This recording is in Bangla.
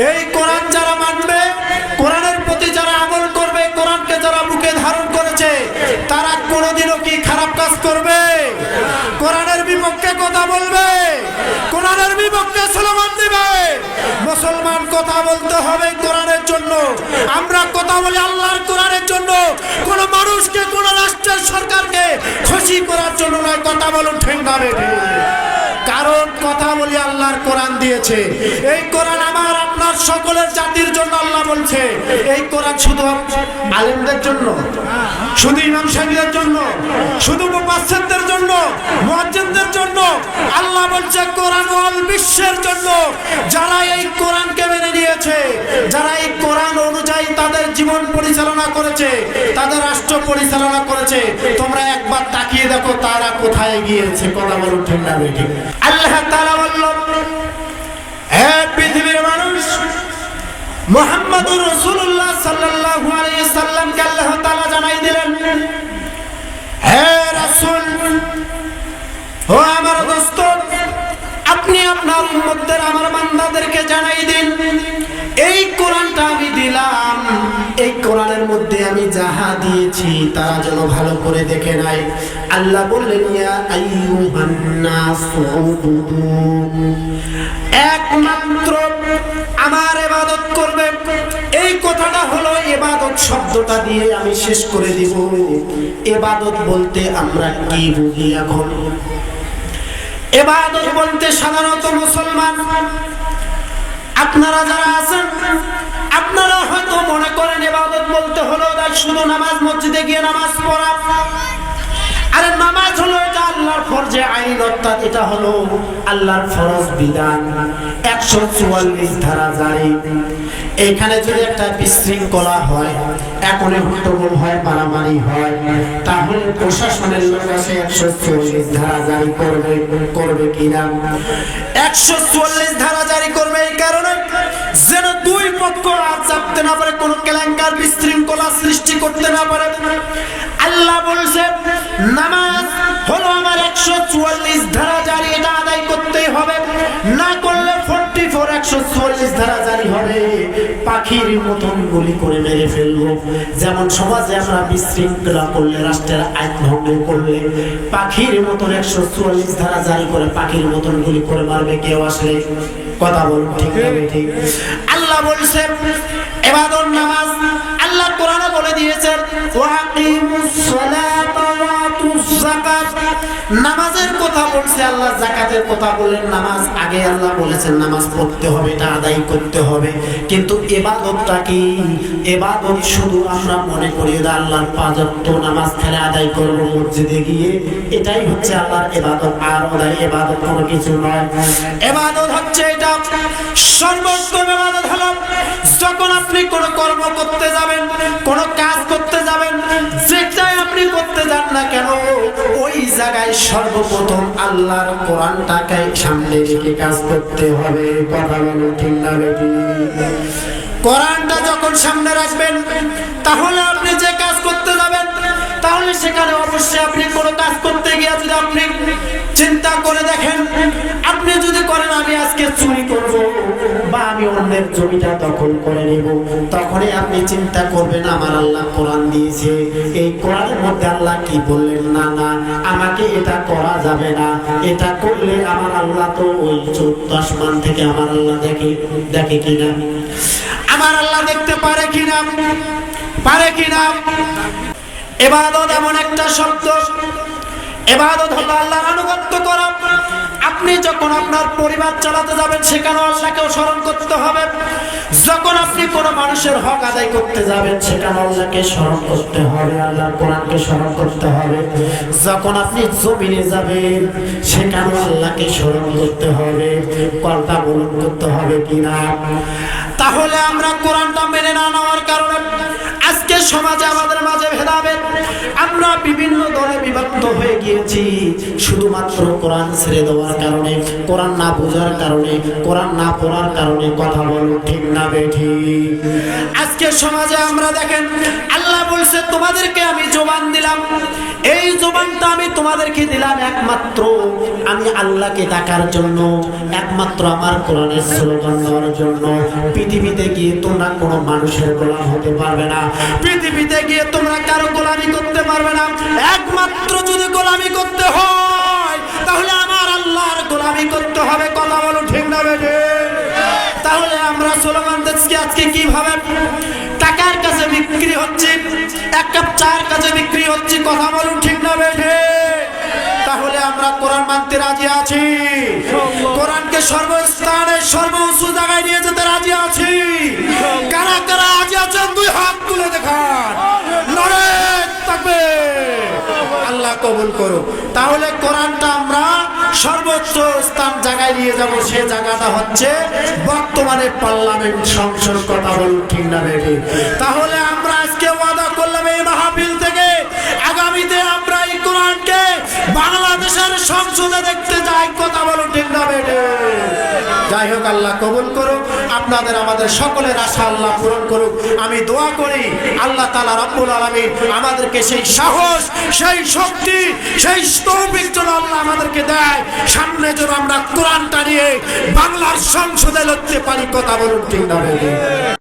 এই কোরআন যারা মানবে, কোরআনের প্রতি যারা আমল করবে, কোরআনকে যারা বুকে ধারণ করেছে, তারা কোনোদিনও কি খারাপ কাজ করবে? কোরআনের বিপক্ষে কথা বলবে, কোরআনের বিপক্ষে স্লোগান দিবে। মুসলমান কথা বলতে হবে কোরআনের জন্য। আমরা কথা বলি আল্লাহর কোরআনের জন্য, কোন মানুষকে, কোন রাষ্ট্রের সরকারকে খুশি করার জন্য নয়। কথা বলুন ঠিক না বেঠিক? কারণ কথা বলি আল্লাহর কোরআন দিয়েছে। এই কোরআন আমার আপনার সকলের জাতির জন্য আল্লাহ বলছে। এই কোরআন শুধু আলেমদের জন্য, শুধু ইমাম সাহেবদের জন্য, শুধু মুফাসসিরদের জন্য, মুয়াজ্জিনদের জন্য। আল্লাহ বলছে কোরআন অল বিশ্বের জন্য। যারা এই কোরআনকে মেনে নিয়েছে, যারা এই কোরআন অনুযায়ী তাদের জীবন পরিচালনা করেছে, তাদের রাষ্ট্র পরিচালনা করেছে, তোমরা একবার তাকিয়ে দেখো তারা কোথায় গিয়েছে। কথা বলুন ঠিক না বেঠিক? আল্লাহ তাআলা বললেন, হে পৃথিবীর মানুষ, মুহাম্মদুর রাসূলুল্লাহ সাল্লাল্লাহু আলাইহি সাল্লামকে আল্লাহ তাআলা জানাই দিলেন, হে রাসূল, ও আমার দোস্ত, আপনি আপনার উম্মতদের, আমার বান্দাদেরকে জানাই দিন, এই কোরআনটা আমি দিলাম, এই কোরআনের মধ্যে আমি যাহা দিয়েছি তারা যেন ভালো করে দেখে নাই। আল্লাহ বললেন, ইয়া আইয়ুহান নাস উবুদু, একমাত্র আমার ইবাদত করবে। এই কথাটা হলো ইবাদত শব্দটা দিয়ে আমি শেষ করে দিব। ইবাদত বলতে আমরা কি বুঝি এখন? ইবাদত বলতে সাধারণত মুসলমান, আপনারা যারা আছেন, আপনারা হয়তো মনে করেন ইবাদত বলতে হলো শুধু নামাজ, মসজিদে গিয়ে নামাজ পড়া। আরে নামাজ হলো এটা আল্লাহর ফরজে আইন, অর্থাৎ এটা হলো আল্লাহর ফরজ বিধান। 144 ধারা জারি। এখানে যদি একটা বিশৃঙ্খলা হয়, এখনই হট্টগোল হয়, মারামারি হয়, তাহলে প্রশাসনের লোক এসে 144 ধারা জারি করবে কিনা? 144 ধারা জারি করবে এই কারণে যেন দুই পক্ষ আর চাপতে না পারে, কোনো কেলেঙ্কার বিশৃঙ্খলা সৃষ্টি করতে না পারে। আল্লাহ বলছে নামাজ হলো আমার 144 ধারা জারি, এটা আদায় করতেই হবে, না করলে 144 ধারা জারি হবে। পাখির মতন গুলি করে মেরে ফেলবো। যেমন সমাজে আমরা বিশৃঙ্খলা করলে, রাষ্ট্রের আইন ভঙ্গ করলে, পাখির মতন 144 ধারা জারি করে পাখির মতন গুলি করে মারবে কেউ আসলে। কথা বলুন ঠিক না ঠিক? আল্লাহ বলছে ইবাদত নামাজ, আল্লাহ কোরআনে বলে দিয়েছেন ওয়াকিমুস সালাতা ওয়া আতুজ যাকাত। নামাজের কথা বলছে আল্লাহ, যাকাতের কথা বলেন। নামাজ আগে আল্লাহ বলেছেন নামাজ পড়তে হবে, এটা আদায় করতে হবে। কিন্তু ইবাদতটা কি? ইবাদত শুধু আমরা মনে করি আল্লাহর 5 ওয়াক্ত নামাজ খেলে আদায় করব মসজিদে গিয়ে, এটাই হচ্ছে আল্লাহর ইবাদত। আর ওদের ইবাদত কোনো কিছু নয়। ইবাদত হচ্ছে এটা সর্বোত্তম ইবাদত হলো যখন আপনি কোনো কর্ম করতে যাবেন, কোনো কাজ করতে যাবেন, যেটাই আপনি করতে যান না কেন, ওই জায়গায় সর্বপ্রথম আল্লাহর কোরআনটাকে সামনে রেখে কাজ করতে হবে। কথা বলো ঠিক না বেটি? কোরআনটা যখন সামনে রাখবেন, তাহলে আপনি যে কাজ করতে যাবেন, তাহলে সেখানে অবশ্যই আপনি কোনো কাজ করতে গিয়ে যদি আপনি চিন্তা করে দেখেন, আপনি যদি করেন আমি আজকে চুরি করব বা আমি অন্যের জমিটা দখল করে নেব, তখনই আপনি চিন্তা করবেন আমার আল্লাহ কোরআন দিয়েছে, এই কোরআনের মধ্যে আল্লাহ কি বললেন, না না আমাকে এটা করা যাবে না, এটা করলে আমার আল্লাহ তো ওই 14 আসমান থেকে আমার আল্লাহ দেখে কিনা, আমার আল্লাহ দেখতে পারে কিনা, পারে কিনা। ইবাদত এমন একটা শব্দ, ইবাদত হলো আল্লাহর আনুগত্য করা। আপনি যখন আপনার পরিবার চালাতে যাবেন, সেখানে আল্লাহকেও স্মরণ করতে হবে। যখন আপনি কোনো মানুষের হক আদায় করতে যাবেন, সেখানে আল্লাহকে স্মরণ করতে হবে, আল্লাহর কোরআনকে স্মরণ করতে হবে। যখন আপনি জমিনে যাবেন, সেখানে আল্লাহকে স্মরণ করতে হবে। কথা বলুন করতে হবে কিনা? তাহলে আমরা কোরআনটা মেনে না নেওয়ার কারণে আজকে সমাজে আমাদের মাঝে ভেদাভেদ, আমরা বিভিন্ন দলে বিভক্ত হয়ে গিয়েছি শুধুমাত্র কোরআন ছেড়ে দেওয়ার কারণে, কোরআন না বোঝার কারণে, কোরআন না পড়ার কারণে। কথা বলো ঠিক না বেঠিক? আজকে সমাজে আমরা দেখেন, আল্লাহ বলছে তোমাদেরকে আমি জবান দিলাম, এই জবানটা আমি তোমাদেরকে দিলাম একমাত্র আমি আল্লাহকে ডাকার জন্য, একমাত্র আমার কোরআনের স্লোগান দেওয়ার জন্য। পৃথিবীতে গিয়ে তোমরা কোনো মানুষের গোলাম হতে পারবে না, পৃথিবীতে গিয়ে তোমরা কারো গোলামি করতে পারবে না। একমাত্র যদি গোলামি করতে হয় তাহলে আমার আল্লাহর গোলামি করতে হবে। কথা বলো ঠিক না বেঠে? তাহলে আমরা স্লোগান দিচ্ছি আজকে কিভাবে? টাকার কাছে বিক্রি হচ্ছে, এক কাপ চার কাছে বিক্রি হচ্ছে। কথা বলুন ঠিক না বেঠে? তাহলে আমরা কোরআন মানতে রাজি আছি, কোরআনকে সর্বস্থানে সর্বোচ্চ জায়গায় নিয়ে যেতে রাজি আছি। কারা কারা রাজি আছেন দুই হাত তুলে দেখান। নারায়ে তাকবীর। আল্লাহ কবুল করুক। তাহলে কোরআনটা আমরা সর্বোচ্চ স্থান জায়গায় নিয়ে যাব, সে জায়গাটা হচ্ছে বর্তমানে পার্লামেন্ট, সংসদ। কথা বলুন ঠিক না বেঠে? তাহলে আমরা আজকে ওয়াদা করলাম এই মাহফিল থেকে আগামীতে আমরা এই কোরআনকে বাংলাদেশের সংসদে দেখতে যাই। কথা বলুন ঠিক না বেঠে? যাই হোক, আল্লাহ কবুল করুক, আপনাদের আমাদের সকলের আশা আল্লাহ পূরণ করুক। আমি দোয়া করি আল্লাহ তাআলা রব্বুল আলামিন আমাদেরকে সেই সাহস, সেই শক্তি, সেই তৌফিক যেন আল্লাহ আমাদেরকে দেয়, সামনে যেন আমরা কোরআনটা নিয়ে বাংলার সংসদে লড়তে পারি। কথা বলুন ঠিক না বেঠে?